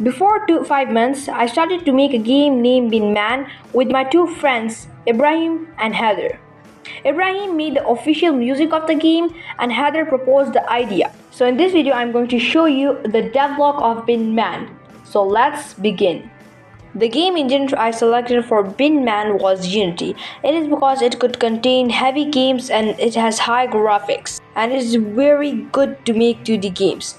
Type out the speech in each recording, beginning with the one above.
Before 5 months, I started to make a game named Bin-Man with my two friends, Ibrahim and Heather. Ibrahim made the official music of the game and Heather proposed the idea. So in this video, I'm going to show you the devlog of Bin-Man. So let's begin. The game engine I selected for Bin-Man was Unity. It is because it could contain heavy games and it has high graphics and it is very good to make 2D games.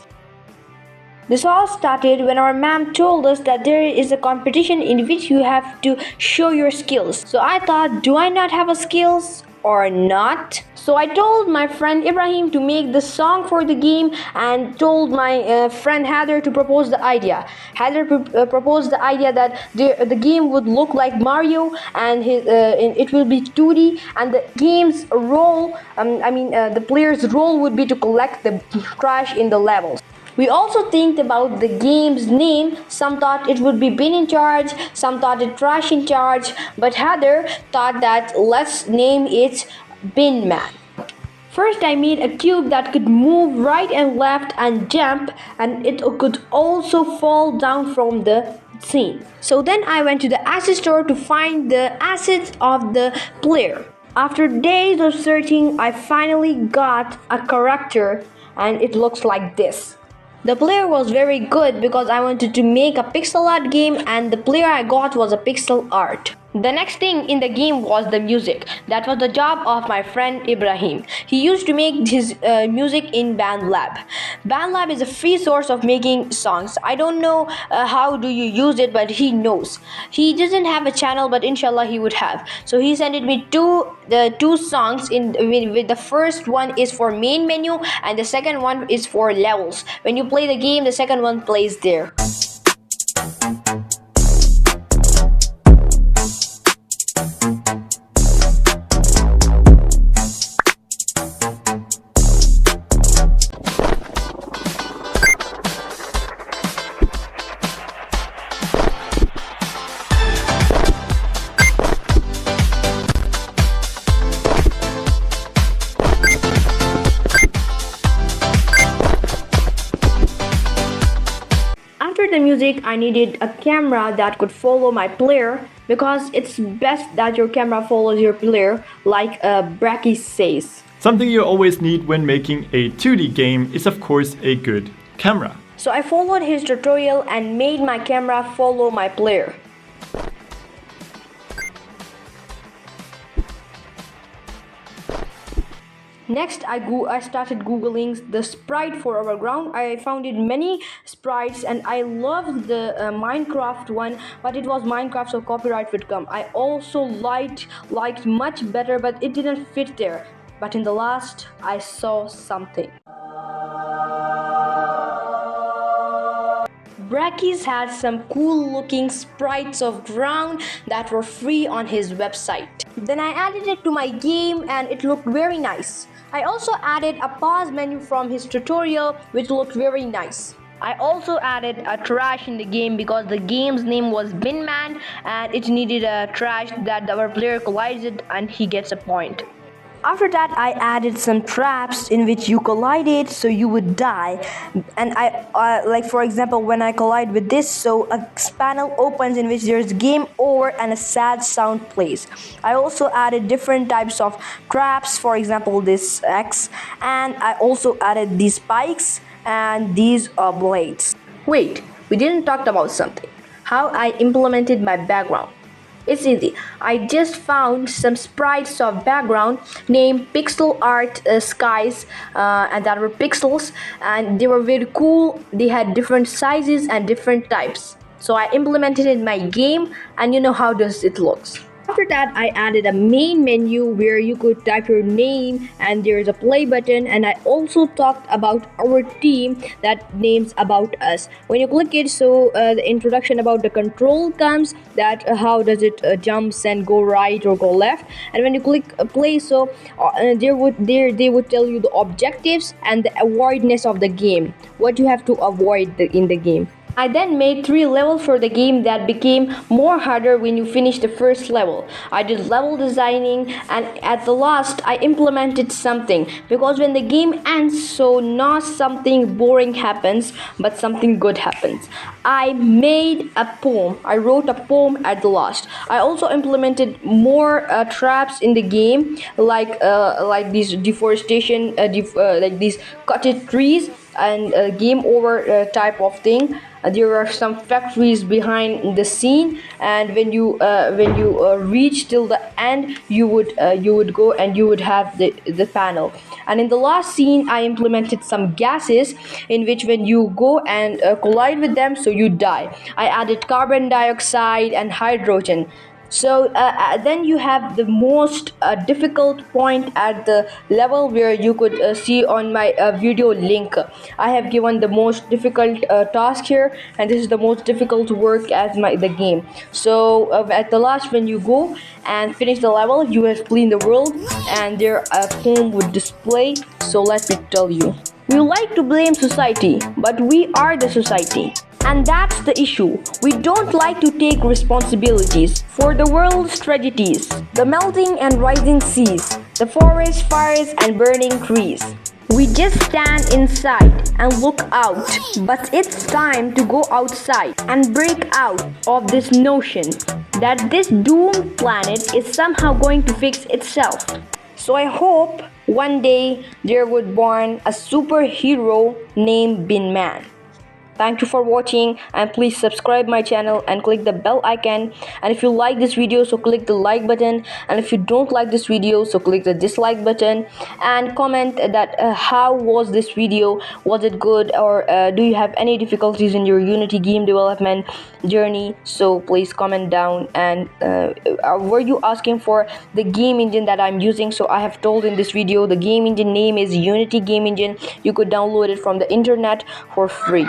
This all started when our ma'am told us that there is a competition in which you have to show your skills. So I thought, do I not have a skills or not? So I told my friend Ibrahim to make the song for the game and told my friend Heather to propose the idea. Heather proposed the idea that the game would look like Mario and it will be 2D and the game's role, the player's role would be to collect the trash in the levels. We also think about the game's name. Some thought it would be Bin in charge, some thought it Trash in charge, but Heather thought that let's name it Bin-Man. First I made a cube that could move right and left and jump, and it could also fall down from the scene. So then I went to the asset store to find the assets of the player. After days of searching, I finally got a character and it looks like this. The player was very good because I wanted to make a pixel art game and the player I got was a pixel art. The next thing in the game was the music. That was the job of my friend Ibrahim. He used to make his music in BandLab. BandLab is a free source of making songs. I don't know how do you use it, but he knows. He doesn't have a channel, but inshallah he would have. So he sent me two songs. With the first one is for main menu and the second one is for levels. When you play the game, the second one plays there. After the music, I needed a camera that could follow my player because it's best that your camera follows your player, like Bracky says. Something you always need when making a 2D game is of course a good camera. So I followed his tutorial and made my camera follow my player. Next, I started googling the sprite for our ground. I found it many sprites and I loved the Minecraft one, but it was Minecraft, so copyright would come. I also liked much better, but it didn't fit there. But in the last, I saw something. Bracky's had some cool looking sprites of ground that were free on his website. Then I added it to my game and it looked very nice. I also added a pause menu from his tutorial which looked very nice. I also added a trash in the game because the game's name was Bin-Man and it needed a trash that our player collided and he gets a point. After that, I added some traps in which you collided so you would die. And like for example, when I collide with this, so a panel opens in which there's game over and a sad sound plays. I also added different types of traps, for example, this X, and I also added these spikes and these blades. Wait, we didn't talk about something. How I implemented my background. It's easy. I just found some sprites of background named Pixel Art Skies and that were pixels and they were very cool. They had different sizes and different types. So I implemented it in my game and you know how does it looks. After that, I added a main menu where you could type your name and there's a play button, and I also talked about our team that names about us. When you click it, so the introduction about the control comes, that how does it jumps and go right or go left, and when you click play, so they would tell you the objectives and the avoidness of the game, what you have to avoid in the game. I then made 3 levels for the game that became more harder when you finish the first level. I did level designing, and at the last I implemented something, because when the game ends, so not something boring happens but something good happens. I made a poem. I wrote a poem at the last. I also implemented more traps in the game, like these deforestation, like these cutted trees and game over type of thing. There are some factories behind the scene, and when you reach till the end, you would go and you would have the panel. And in the last scene, I implemented some gases in which when you go and collide with them, so you die. I added carbon dioxide and hydrogen. So then you have the most difficult point at the level where you could see on my video link. I have given the most difficult task here, and this is the most difficult work as the game. So at the last, when you go and finish the level, you have cleaned the world, and there a poem would display. So let me tell you. We like to blame society, but we are the society. And that's the issue. We don't like to take responsibilities for the world's tragedies, the melting and rising seas, the forest fires and burning trees. We just stand inside and look out, but it's time to go outside and break out of this notion that this doomed planet is somehow going to fix itself. So I hope one day there would born a superhero named Bin-Man. Thank you for watching, and please subscribe my channel and click the bell icon. And if you like this video, so click the like button, and if you don't like this video, so click the dislike button, and comment that how was this video, was it good, or do you have any difficulties in your Unity game development journey. So please comment down. And were you asking for the game engine that I'm using? So I have told in this video, the game engine name is Unity game engine. You could download it from the internet for free.